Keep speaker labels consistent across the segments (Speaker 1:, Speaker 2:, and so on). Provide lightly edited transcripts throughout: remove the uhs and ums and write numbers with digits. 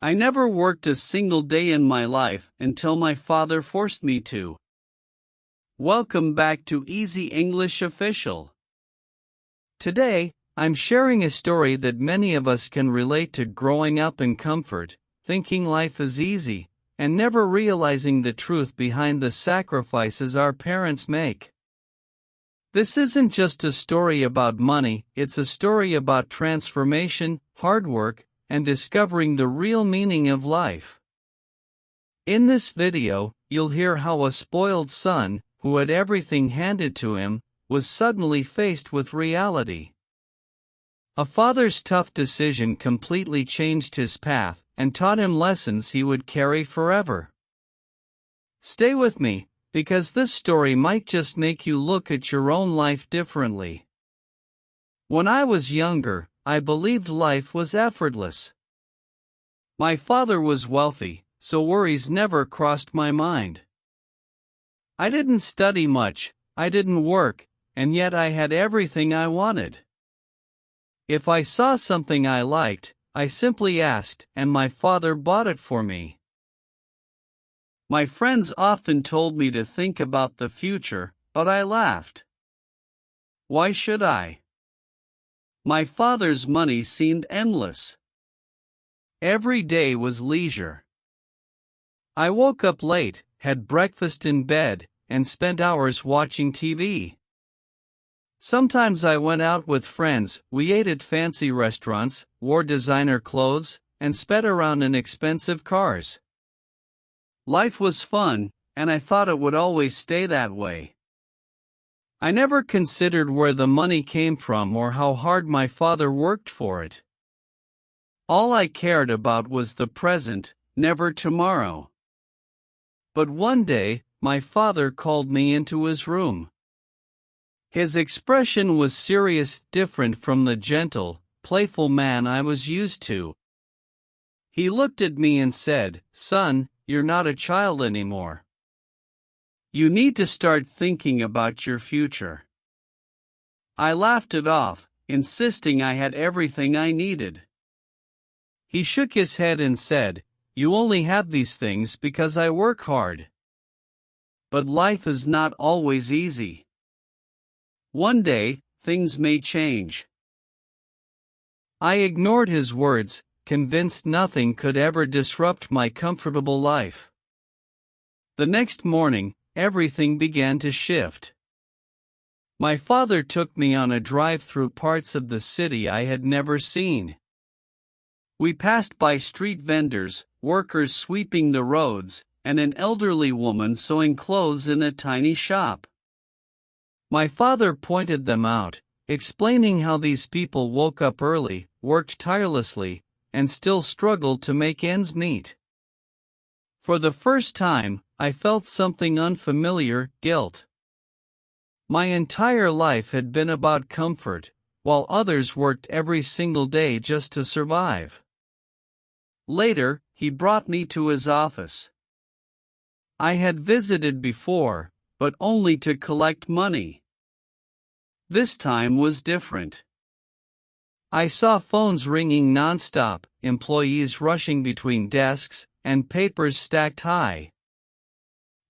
Speaker 1: I never worked a single day in my life until my father forced me to. Welcome back to Easy English Official. Today, I'm sharing a story that many of us can relate to: growing up in comfort, thinking life is easy, and never realizing the truth behind the sacrifices our parents make. This isn't just a story about money, it's a story about transformation, hard work, and discovering the real meaning of life. In this video, you'll hear how a spoiled son, who had everything handed to him, was suddenly faced with reality. A father's tough decision completely changed his path and taught him lessons he would carry forever. Stay with me, because this story might just make you look at your own life differently. When I was younger, I believed life was effortless. My father was wealthy, so worries never crossed my mind. I didn't study much, I didn't work, and yet I had everything I wanted. If I saw something I liked, I simply asked, and my father bought it for me. My friends often told me to think about the future, but I laughed. Why should I? My father's money seemed endless. Every day was leisure. I woke up late, had breakfast in bed, and spent hours watching TV. Sometimes I went out with friends, we ate at fancy restaurants, wore designer clothes, and sped around in expensive cars. Life was fun, and I thought it would always stay that way. I never considered where the money came from or how hard my father worked for it. All I cared about was the present, never tomorrow. But one day, my father called me into his room. His expression was serious, different from the gentle, playful man I was used to. He looked at me and said, "Son, you're not a child anymore. You need to start thinking about your future." I laughed it off, insisting I had everything I needed. He shook his head and said, "You only have these things because I work hard. But life is not always easy. One day, things may change." I ignored his words, convinced nothing could ever disrupt my comfortable life. The next morning, everything began to shift. My father took me on a drive through parts of the city I had never seen. We passed by street vendors, workers sweeping the roads, and an elderly woman sewing clothes in a tiny shop. My father pointed them out, explaining how these people woke up early, worked tirelessly, and still struggled to make ends meet. For the first time, I felt something unfamiliar: guilt. My entire life had been about comfort, while others worked every single day just to survive. Later, he brought me to his office. I had visited before, but only to collect money. This time was different. I saw phones ringing non-stop, employees rushing between desks, and papers stacked high.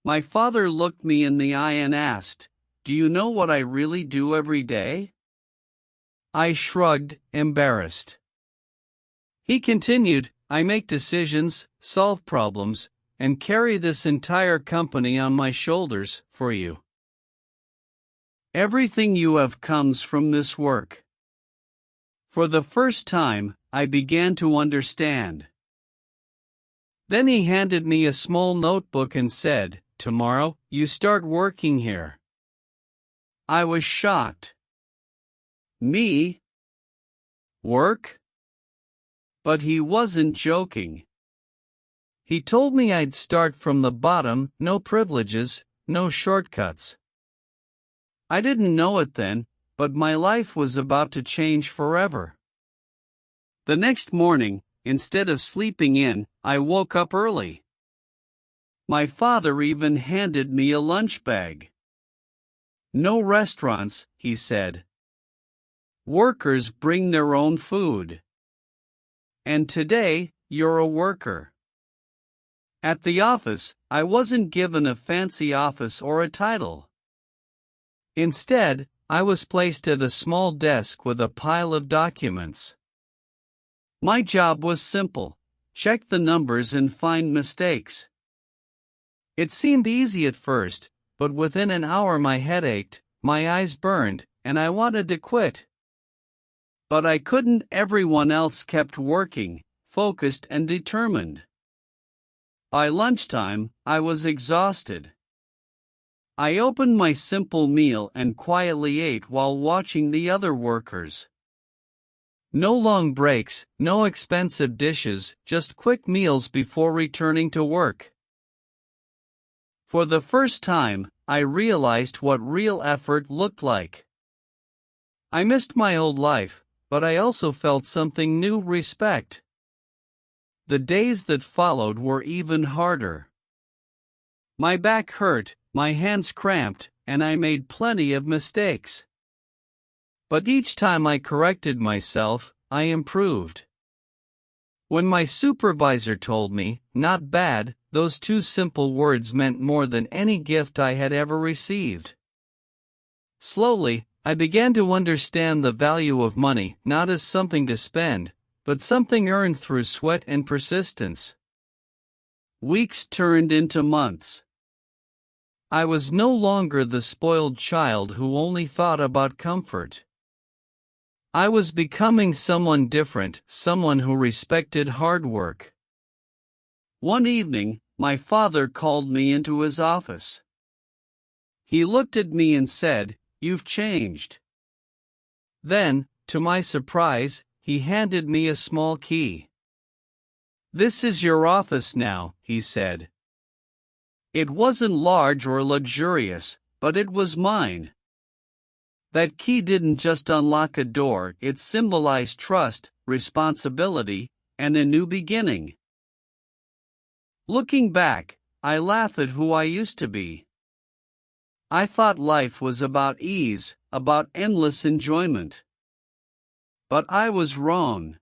Speaker 1: My father looked me in the eye and asked, "Do you know what I really do every day?" I shrugged, embarrassed. He continued, "I make decisions, solve problems, and carry this entire company on my shoulders for you. Everything you have comes from this work." For the first time, I began to understand. Then he handed me a small notebook and said, "Tomorrow, you start working here." I was shocked. Me? Work? But he wasn't joking. He told me I'd start from the bottom, no privileges, no shortcuts. I didn't know it then, but my life was about to change forever. The next morning, instead of sleeping in, I woke up early. My father even handed me a lunch bag. "No restaurants," he said. "Workers bring their own food. And today, you're a worker. At the office, I wasn't given a fancy office or a title. Instead, I was placed at a small desk with a pile of documents. My job was simple: check the numbers and find mistakes. It seemed easy at first, but within an hour my head ached, my eyes burned, and I wanted to quit. But I couldn't. Everyone else kept working, focused and determined. By lunchtime, I was exhausted. I opened my simple meal and quietly ate while watching the other workers. No long breaks, no expensive dishes, just quick meals before returning to work. For the first time, I realized what real effort looked like. I missed my old life, but I also felt something new: respect. The days that followed were even harder. My back hurt, my hands cramped, and I made plenty of mistakes. But each time I corrected myself, I improved. When my supervisor told me, "Not bad," those two simple words meant more than any gift I had ever received. Slowly, I began to understand the value of money, not as something to spend, but something earned through sweat and persistence. Weeks turned into months. I was no longer the spoiled child who only thought about comfort. I was becoming someone different, someone who respected hard work. One evening, my father called me into his office. He looked at me and said, "You've changed." Then, to my surprise, he handed me a small key. "This is your office now," he said. It wasn't large or luxurious, but it was mine. That key didn't just unlock a door, it symbolized trust, responsibility, and a new beginning. Looking back, I laugh at who I used to be. I thought life was about ease, about endless enjoyment. But I was wrong.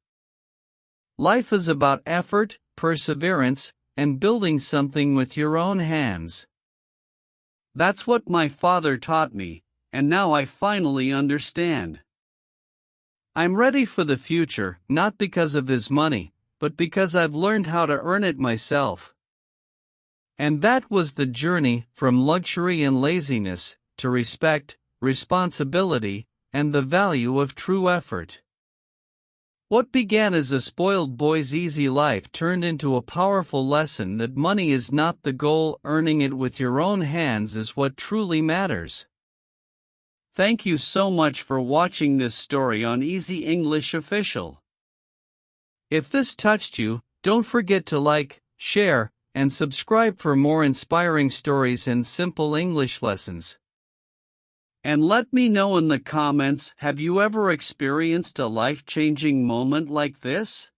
Speaker 1: Life is about effort, perseverance, and building something with your own hands. That's what my father taught me, and now I finally understand. I'm ready for the future, not because of his money, but because I've learned how to earn it myself. And that was the journey from luxury and laziness to respect, responsibility, and the value of true effort. What began as a spoiled boy's easy life turned into a powerful lesson that money is not the goal, earning it with your own hands is what truly matters. Thank you so much for watching this story on Easy English Official. If this touched you, don't forget to like, share, and subscribe for more inspiring stories and simple English lessons. And let me know in the comments, have you ever experienced a life-changing moment like this?